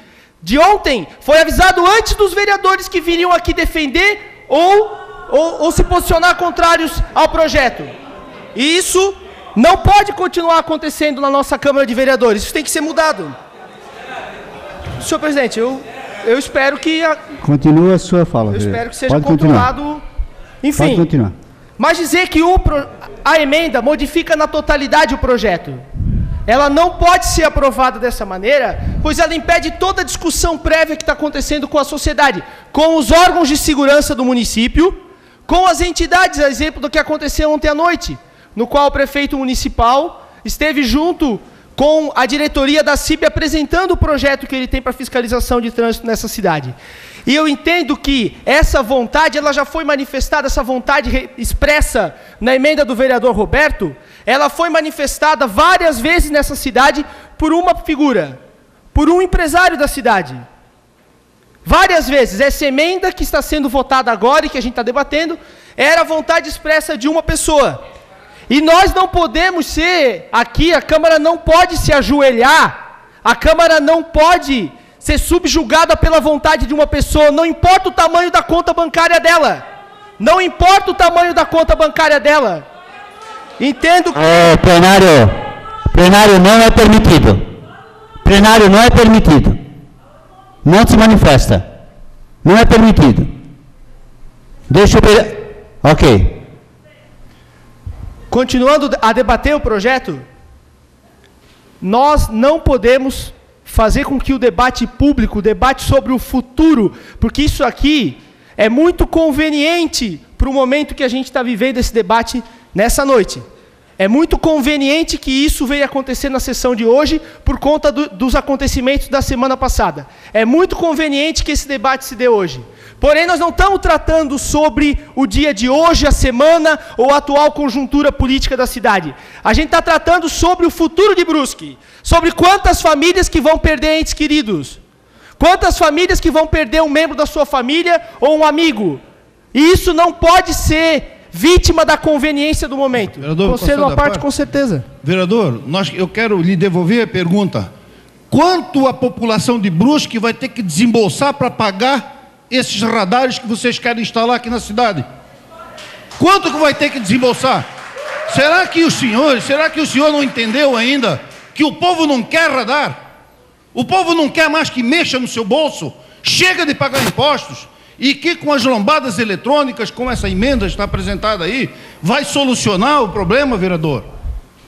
de ontem, foi avisado antes dos vereadores que viriam aqui defender ou se posicionar contrários ao projeto. E isso não pode continuar acontecendo na nossa Câmara de Vereadores, isso tem que ser mudado. Senhor presidente, eu espero que... Continua a sua fala. Eu espero que seja controlado... Enfim, pode continuar. Mas dizer que a emenda modifica na totalidade o projeto. Ela não pode ser aprovada dessa maneira, pois ela impede toda a discussão prévia que está acontecendo com a sociedade, com os órgãos de segurança do município, com as entidades, a exemplo do que aconteceu ontem à noite, no qual o prefeito municipal esteve junto com a diretoria da CIB apresentando o projeto que ele tem para fiscalização de trânsito nessa cidade. E eu entendo que essa vontade, ela já foi manifestada, essa vontade expressa na emenda do vereador Roberto, ela foi manifestada várias vezes nessa cidade por uma figura, por um empresário da cidade. Várias vezes. Essa emenda que está sendo votada agora e que a gente está debatendo, era a vontade expressa de uma pessoa. E nós não podemos ser, aqui a Câmara não pode se ajoelhar, a Câmara não pode ser subjugada pela vontade de uma pessoa, não importa o tamanho da conta bancária dela. Não importa o tamanho da conta bancária dela. Entendo que... Plenário não é permitido. Plenário não é permitido. Não se manifesta. Não é permitido. Deixa eu... Ok. Continuando a debater o projeto, nós não podemos fazer com que o debate público, o debate sobre o futuro, porque isso aqui é muito conveniente para o momento que a gente está vivendo esse debate nessa noite. É muito conveniente que isso venha acontecer na sessão de hoje por conta dos acontecimentos da semana passada. É muito conveniente que esse debate se dê hoje. Porém, nós não estamos tratando sobre o dia de hoje, a semana ou a atual conjuntura política da cidade. A gente está tratando sobre o futuro de Brusque, sobre quantas famílias que vão perder entes queridos, quantas famílias que vão perder um membro da sua família ou um amigo. E isso não pode ser vítima da conveniência do momento. Vereador, concedo uma parte, com certeza. Vereador, eu quero lhe devolver a pergunta. Quanto a população de Brusque vai ter que desembolsar para pagar esses radares que vocês querem instalar aqui na cidade? Quanto que vai ter que desembolsar? Será que o senhor não entendeu ainda que o povo não quer radar? O povo não quer mais que mexa no seu bolso? Chega de pagar impostos. E que com as lombadas eletrônicas, como essa emenda está apresentada aí, vai solucionar o problema, vereador?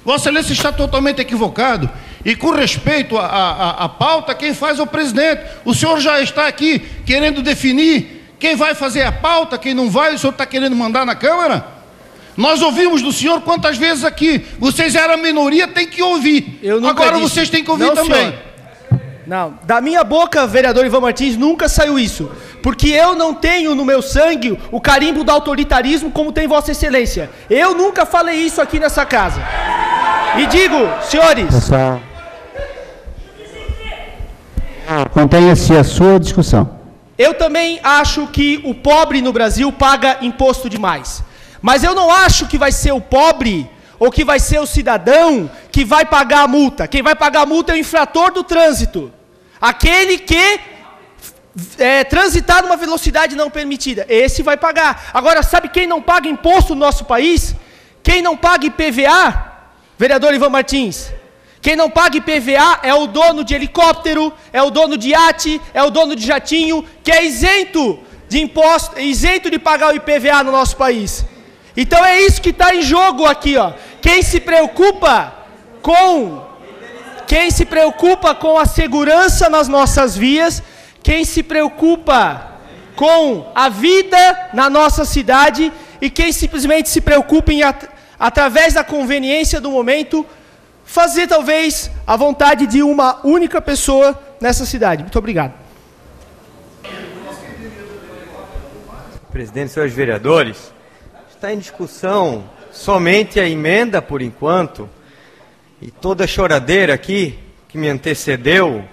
Vossa Excelência está totalmente equivocado. E com respeito à pauta, quem faz é o presidente. O senhor já está aqui querendo definir quem vai fazer a pauta, quem não vai, o senhor está querendo mandar na Câmara? Nós ouvimos do senhor quantas vezes aqui. Vocês eram a minoria, tem que ouvir. Agora disse. Vocês têm que ouvir não, também. Senhor. Não, da minha boca, vereador Ivan Martins, nunca saiu isso. Porque eu não tenho no meu sangue o carimbo do autoritarismo como tem Vossa Excelência. Eu nunca falei isso aqui nessa casa. E digo, senhores... Pessoal, contenha-se a sua discussão. Eu também acho que o pobre no Brasil paga imposto demais. Mas eu não acho que vai ser o pobre... ou que vai ser o cidadão que vai pagar a multa. Quem vai pagar a multa é o infrator do trânsito. Aquele que transitar numa velocidade não permitida. Esse vai pagar. Agora, sabe quem não paga imposto no nosso país? Quem não paga IPVA? Vereador Ivan Martins. Quem não paga IPVA é o dono de helicóptero, é o dono de iate, é o dono de jatinho, que é isento de imposto, isento de pagar o IPVA no nosso país. Então é isso que está em jogo aqui, ó. Quem se preocupa com a segurança nas nossas vias, quem se preocupa com a vida na nossa cidade e quem simplesmente se preocupa em, através da conveniência do momento, fazer talvez a vontade de uma única pessoa nessa cidade. Muito obrigado. Presidente, senhores vereadores, está em discussão somente a emenda por enquanto, e toda a choradeira aqui que me antecedeu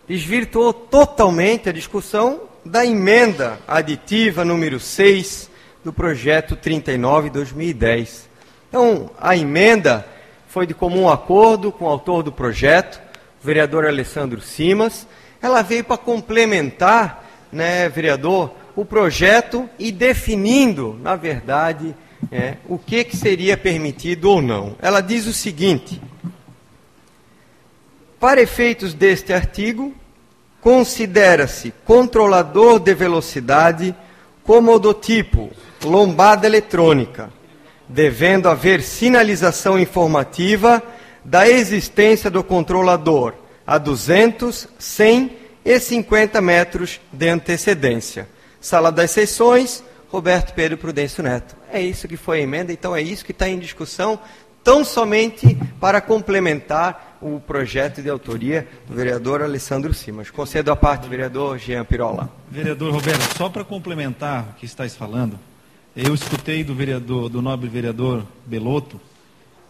desvirtuou totalmente a discussão da emenda aditiva número 6 do projeto 39/2010. Então, a emenda foi de comum acordo com o autor do projeto, o vereador Alessandro Simas. Ela veio para complementar, né, vereador, o projeto e definindo, na verdade, o que seria permitido ou não. Ela diz o seguinte: para efeitos deste artigo, considera-se controlador de velocidade como o do tipo lombada eletrônica, devendo haver sinalização informativa da existência do controlador a 200, 100 e 50 metros de antecedência. Sala das Sessões, Roberto Pedro Prudêncio Neto. É isso que foi a emenda, então é isso que está em discussão, tão somente para complementar o projeto de autoria do vereador Alessandro Simas. Concedo a parte, vereador Jean Pirola. Vereador Roberto, só para complementar o que estás falando, eu escutei do nobre vereador Belotto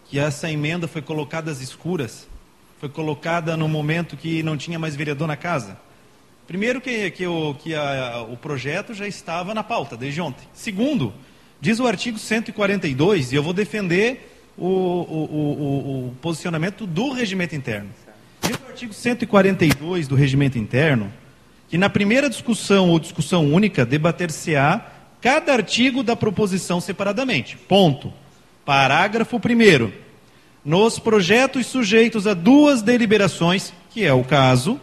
que essa emenda foi colocada às escuras, foi colocada no momento que não tinha mais vereador na casa. Primeiro o projeto já estava na pauta desde ontem. Segundo, diz o artigo 142, e eu vou defender o posicionamento do regimento interno. Diz o artigo 142 do regimento interno que na primeira discussão ou discussão única debater-se-á cada artigo da proposição separadamente. Ponto. Parágrafo 1º. Nos projetos sujeitos a 2 deliberações, que é o caso,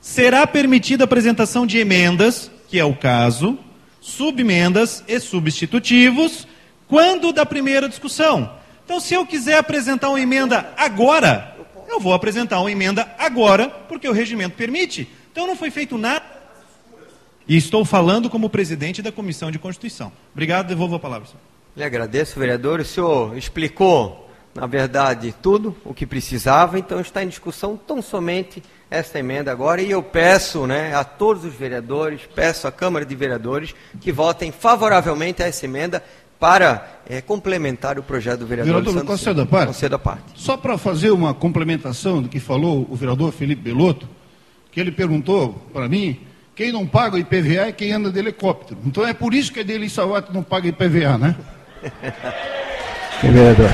será permitida a apresentação de emendas, que é o caso, subemendas e substitutivos, quando da primeira discussão. Então, se eu quiser apresentar uma emenda agora, eu vou apresentar uma emenda agora, porque o regimento permite. Então, não foi feito nada. E estou falando como presidente da Comissão de Constituição. Obrigado, devolvo a palavra, senhor. Lhe agradeço, vereador. O senhor explicou na verdade, tudo o que precisava, então está em discussão tão somente esta emenda agora, e eu peço, né, a todos os vereadores, peço à Câmara de Vereadores que votem favoravelmente a essa emenda para complementar o projeto do vereador. Vereador, conceda a parte. Conceda a parte. Só para fazer uma complementação do que falou o vereador Felipe Belotto, que ele perguntou para mim, quem não paga o IPVA é quem anda de helicóptero. Então é por isso que a Elisauati não paga IPVA, né? Vereador.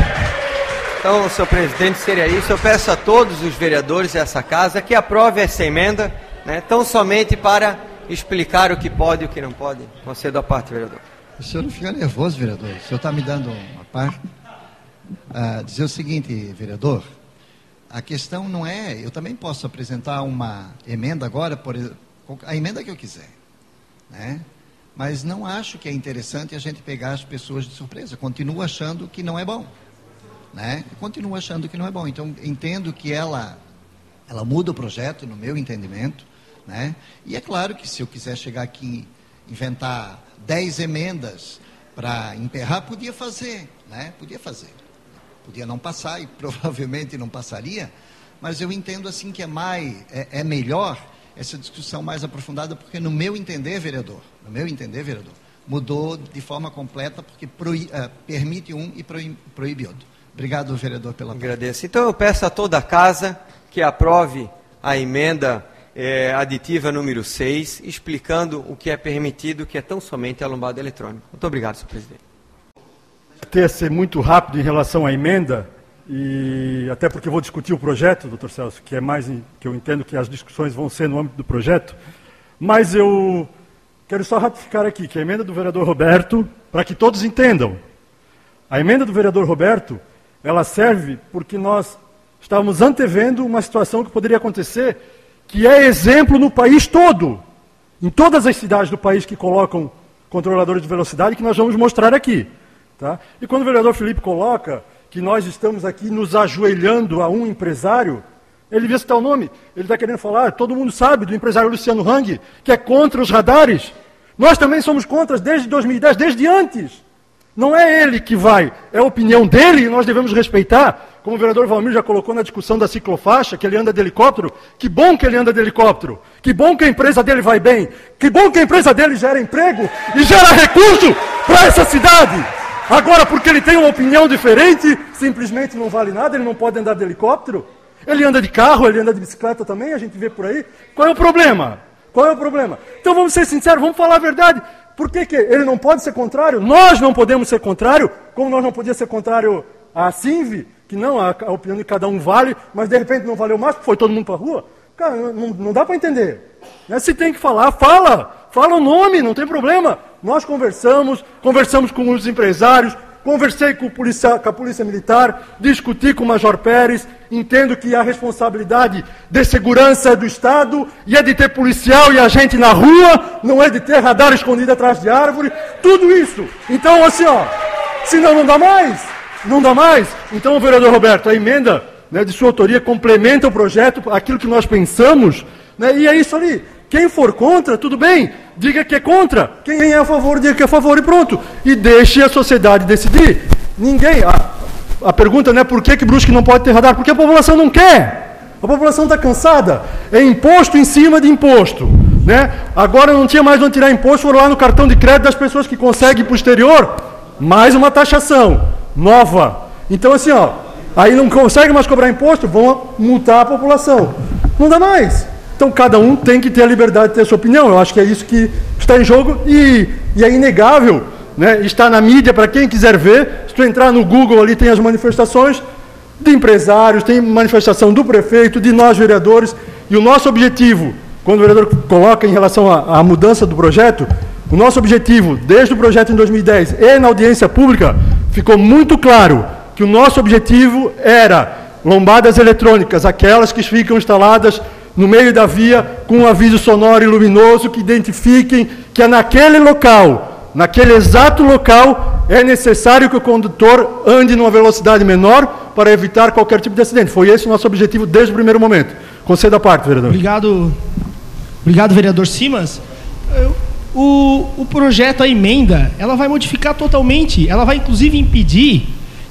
Então, senhor presidente, seria isso. Eu peço a todos os vereadores dessa casa que aprovem essa emenda, né, tão somente para explicar o que pode e o que não pode. Concedo a parte, vereador. O senhor não fica nervoso, vereador. O senhor está me dando uma parte. Dizer o seguinte, vereador, a questão não é... Eu também posso apresentar uma emenda agora, a emenda que eu quiser, né? Mas não acho que é interessante a gente pegar as pessoas de surpresa. Continuo achando que não é bom, né? Continuo achando que não é bom. Então, entendo que ela muda o projeto, no meu entendimento, né? E é claro que se eu quiser chegar aqui e inventar 10 emendas para emperrar, podia fazer, né? Podia fazer. Podia não passar e provavelmente não passaria, mas eu entendo assim que é melhor essa discussão mais aprofundada, porque no meu entender, vereador, mudou de forma completa, porque permite um e proíbe outro. Obrigado, vereador, pela palavra. Agradeço. Então eu peço a toda a casa que aprove a emenda aditiva número 6, explicando o que é permitido, que é tão somente a lombada eletrônica. Muito obrigado, senhor presidente. Ter ser muito rápido em relação à emenda, e até porque vou discutir o projeto, doutor Celso, que é mais que eu entendo que as discussões vão ser no âmbito do projeto, mas eu quero só ratificar aqui que a emenda do vereador Roberto, para que todos entendam, a emenda do vereador Roberto, ela serve porque nós estávamos antevendo uma situação que poderia acontecer, que é exemplo no país todo, em todas as cidades do país que colocam controladores de velocidade, que nós vamos mostrar aqui. Tá? E quando o vereador Felipe coloca que nós estamos aqui nos ajoelhando a um empresário, ele devia citar o nome, ele está querendo falar, todo mundo sabe do empresário Luciano Hang, que é contra os radares. Nós também somos contra desde 2010, desde antes. Não é ele que vai, é a opinião dele e nós devemos respeitar. Como o vereador Valmir já colocou na discussão da ciclofaixa, que ele anda de helicóptero, que bom que ele anda de helicóptero, que bom que a empresa dele vai bem, que bom que a empresa dele gera emprego e gera recurso para essa cidade. Agora, porque ele tem uma opinião diferente, simplesmente não vale nada, ele não pode andar de helicóptero, ele anda de carro, ele anda de bicicleta também, a gente vê por aí. Qual é o problema? Qual é o problema? Então vamos ser sinceros, vamos falar a verdade. Por que ele não pode ser contrário? Nós não podemos ser contrário, como nós não podíamos ser contrário à CINV, que não, a opinião de cada um vale, mas de repente não valeu mais, porque foi todo mundo para a rua. Cara, não dá para entender. Né? Se tem que falar, fala o nome, não tem problema. Nós conversamos com os empresários, conversei com a Polícia Militar, discuti com o Major Pérez, entendo que a responsabilidade de segurança é do Estado, e é de ter policial e agente na rua, não é de ter radar escondido atrás de árvore, tudo isso. Então, assim, senão não dá mais. Então, o vereador Roberto, a emenda, né, de sua autoria complementa o projeto, aquilo que nós pensamos, né, e é isso ali. Quem for contra, tudo bem, diga que é contra. Quem é a favor, diga que é a favor e pronto. E deixe a sociedade decidir. Ninguém... A pergunta não é por que Brusque não pode ter radar, porque a população não quer. A população está cansada. É imposto em cima de imposto. Né? Agora não tinha mais onde tirar imposto, foram lá no cartão de crédito das pessoas que conseguem ir para o exterior, mais uma taxação nova. Então assim, aí não consegue mais cobrar imposto, vão multar a população. Não dá mais. Então, cada um tem que ter a liberdade de ter a sua opinião. Eu acho que é isso que está em jogo e é inegável, né? Está na mídia para quem quiser ver. Se tu entrar no Google, ali tem as manifestações de empresários, tem manifestação do prefeito, de nós vereadores. E o nosso objetivo, quando o vereador coloca em relação à mudança do projeto, o nosso objetivo, desde o projeto em 2010 e na audiência pública, ficou muito claro que o nosso objetivo era lombadas eletrônicas, aquelas que ficam instaladas no meio da via, com um aviso sonoro e luminoso que identifiquem que é naquele local, naquele exato local, é necessário que o condutor ande numa velocidade menor para evitar qualquer tipo de acidente. Foi esse o nosso objetivo desde o primeiro momento. Conceda a parte, vereador. Obrigado, vereador Simas. O projeto, a emenda, ela vai modificar totalmente, ela vai inclusive impedir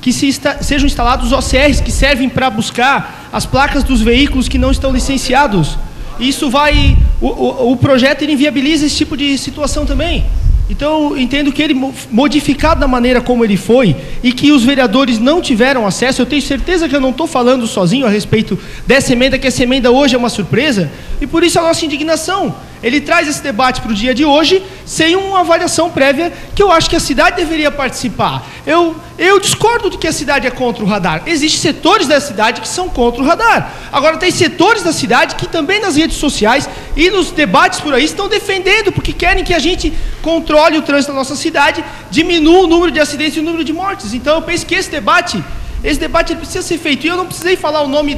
que sejam instalados OCRs que servem para buscar as placas dos veículos que não estão licenciados. Isso vai... O projeto ele inviabiliza esse tipo de situação também. Então, eu entendo que ele, modificado da maneira como ele foi, e que os vereadores não tiveram acesso, eu tenho certeza que eu não estou falando sozinho a respeito dessa emenda, que essa emenda hoje é uma surpresa, e por isso a nossa indignação. Ele traz esse debate para o dia de hoje, sem uma avaliação prévia, que eu acho que a cidade deveria participar. Eu discordo de que a cidade é contra o radar. Existem setores da cidade que são contra o radar. Agora, tem setores da cidade que também nas redes sociais e nos debates por aí estão defendendo, porque querem que a gente controle o trânsito da nossa cidade, diminua o número de acidentes e o número de mortes. Então, eu penso que esse debate ele precisa ser feito. E eu não precisei falar o nome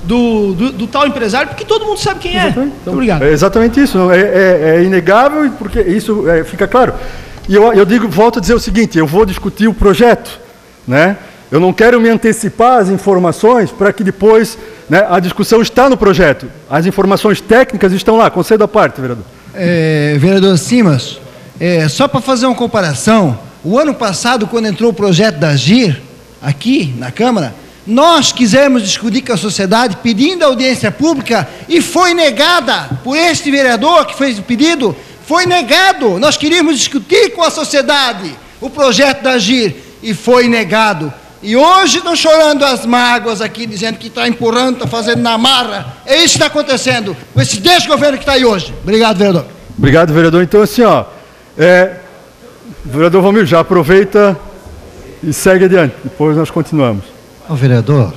do tal empresário, porque todo mundo sabe quem é. Então, muito obrigado. É exatamente isso. É inegável, porque isso fica claro. E eu digo, volto a dizer o seguinte, eu vou discutir o projeto, né? Eu não quero me antecipar às informações para que depois, né, a discussão está no projeto. As informações técnicas estão lá. Concedo a parte, vereador. Vereador Simas, só para fazer uma comparação, o ano passado, quando entrou o projeto da AGIR, aqui na Câmara, nós quisemos discutir com a sociedade, pedindo audiência pública, e foi negada por este vereador que fez o pedido, foi negado. Nós queríamos discutir com a sociedade o projeto da AGIR, e foi negado. E hoje estão chorando as mágoas aqui, dizendo que está empurrando, está fazendo na marra. É isso que está acontecendo com esse desgoverno que está aí hoje. Obrigado, vereador. Obrigado, vereador. Então, assim, vereador Valmir, já aproveita e segue adiante. Depois nós continuamos. Vereador,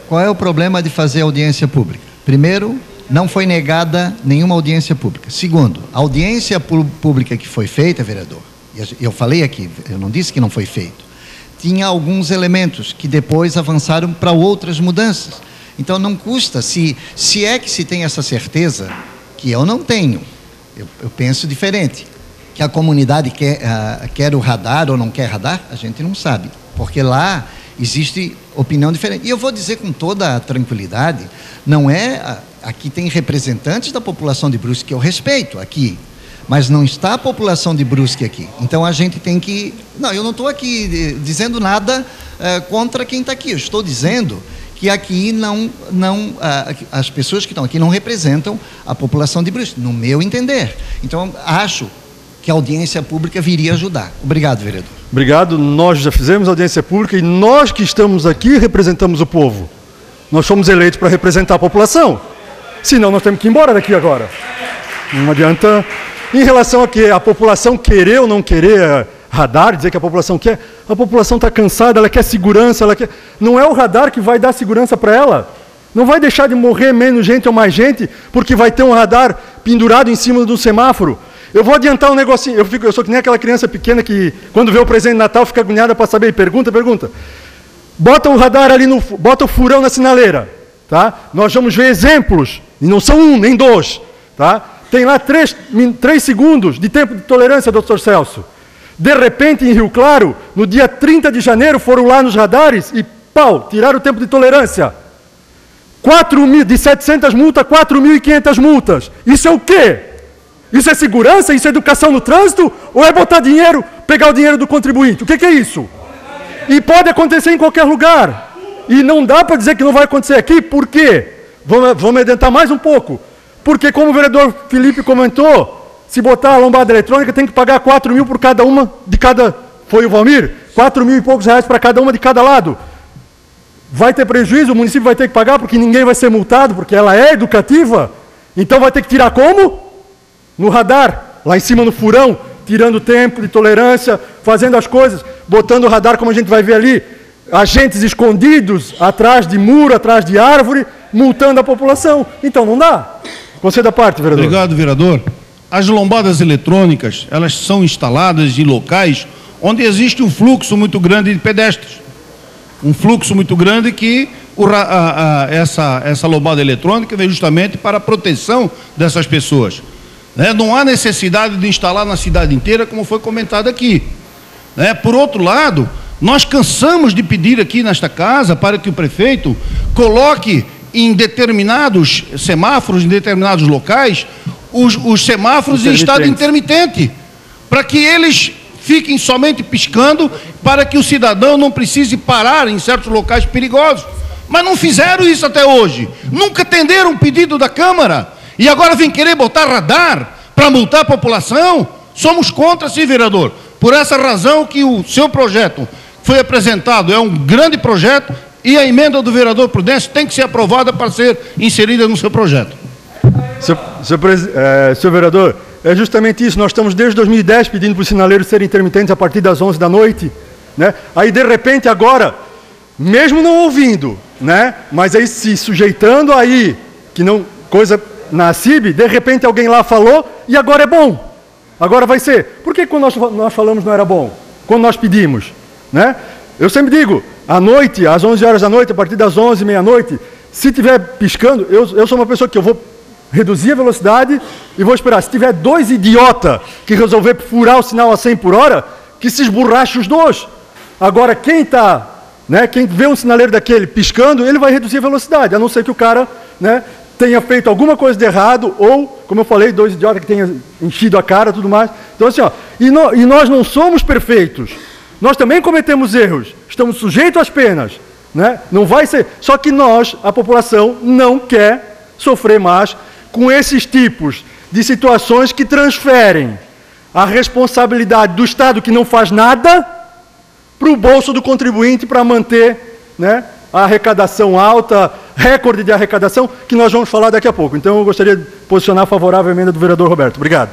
qual é o problema de fazer audiência pública? Primeiro, não foi negada nenhuma audiência pública. Segundo, a audiência pública que foi feita, vereador, eu falei aqui, eu não disse que não foi feito, tinha alguns elementos que depois avançaram para outras mudanças. Então não custa, se é que se tem essa certeza, que eu não tenho, eu penso diferente, que a comunidade quer o radar ou não quer radar, a gente não sabe, porque lá existe opinião diferente. E eu vou dizer com toda a tranquilidade, não é... Aqui tem representantes da população de Brusque que eu respeito aqui, mas não está a população de Brusque aqui. Então a gente tem que... Não, eu não estou aqui dizendo nada contra quem está aqui. Eu estou dizendo que aqui as pessoas que estão aqui não representam a população de Brusque, no meu entender. Então acho que a audiência pública viria ajudar. Obrigado, vereador. Obrigado. Nós já fizemos audiência pública e nós que estamos aqui representamos o povo. Nós fomos eleitos para representar a população. Senão nós temos que ir embora daqui agora. Não adianta. Em relação a que a população querer ou não querer radar, dizer que a população está cansada, ela quer segurança, não é o radar que vai dar segurança para ela. Não vai deixar de morrer menos gente ou mais gente porque vai ter um radar pendurado em cima do semáforo. Eu vou adiantar um negocinho. Eu sou que nem aquela criança pequena que, quando vê o presente de Natal, fica agoniada para saber. Pergunta. Bota o radar ali, bota o furão na sinaleira. Tá? Nós vamos ver exemplos, e não são um, nem dois. Tá? Tem lá 3 segundos de tempo de tolerância, doutor Celso. De repente, em Rio Claro, no dia 30 de janeiro, foram lá nos radares e, tiraram o tempo de tolerância. De 700 multas, 4.500 multas. Isso é o quê? Isso é segurança? Isso é educação no trânsito? Ou é botar dinheiro, pegar o dinheiro do contribuinte? O que é isso? E pode acontecer em qualquer lugar. E não dá para dizer que não vai acontecer aqui, por quê? Vamos adiantar mais um pouco. Porque, como o vereador Felipe comentou, se botar a lombada eletrônica, tem que pagar 4 mil por cada uma de cada... Foi o Valmir? 4 mil e poucos reais para cada uma de cada lado. Vai ter prejuízo, o município vai ter que pagar, porque ninguém vai ser multado, porque ela é educativa. Então vai ter que tirar como? No radar, lá em cima no furão, tirando tempo de tolerância, fazendo as coisas, botando o radar, como a gente vai ver ali, agentes escondidos atrás de muro, atrás de árvore, multando a população. Então não dá. Concedo a parte, vereador. Obrigado, vereador. As lombadas eletrônicas, elas são instaladas em locais onde existe um fluxo muito grande de pedestres. Um fluxo muito grande que essa lombada eletrônica vem justamente para a proteção dessas pessoas. Né? Não há necessidade de instalar na cidade inteira, como foi comentado aqui. Né? Por outro lado, nós cansamos de pedir aqui nesta casa para que o prefeito coloque em determinados semáforos, em determinados locais, os semáforos em estado intermitente, para que eles fiquem somente piscando para que o cidadão não precise parar em certos locais perigosos. Mas não fizeram isso até hoje. Nunca atenderam o pedido da Câmara. E agora vem querer botar radar para multar a população? Somos contra, sim, vereador. Por essa razão que o seu projeto foi apresentado, é um grande projeto, e a emenda do vereador Prudêncio tem que ser aprovada para ser inserida no seu projeto. Senhor vereador, é justamente isso. Nós estamos desde 2010 pedindo para os sinaleiros serem intermitentes a partir das 11 da noite, né? Aí, de repente, agora, mesmo não ouvindo, né? Mas aí se sujeitando aí, que não, coisa na CIB, de repente alguém lá falou e agora é bom. Agora vai ser. Por que quando nós falamos não era bom? Quando nós pedimos, né? Eu sempre digo, à noite, às 11 horas da noite, a partir das 11, meia-noite, se tiver piscando, eu sou uma pessoa que eu vou reduzir a velocidade e vou esperar. Se tiver dois idiotas que resolver furar o sinal a 100 por hora, que se esborrache os dois. Agora, quem está, né, quem vê um sinaleiro daquele piscando, ele vai reduzir a velocidade, a não ser que o cara, né, tenha feito alguma coisa de errado, ou, como eu falei, dois idiotas que tenham enchido a cara e tudo mais. Então, assim, ó, e nós não somos perfeitos. Nós também cometemos erros. Estamos sujeitos às penas, né? Não vai ser... Só que nós, a população, não quer sofrer mais com esses tipos de situações que transferem a responsabilidade do Estado, que não faz nada, para o bolso do contribuinte para manter, né, a arrecadação alta, recorde de arrecadação, que nós vamos falar daqui a pouco. Então, eu gostaria de posicionar favorável à emenda do vereador Roberto. Obrigado.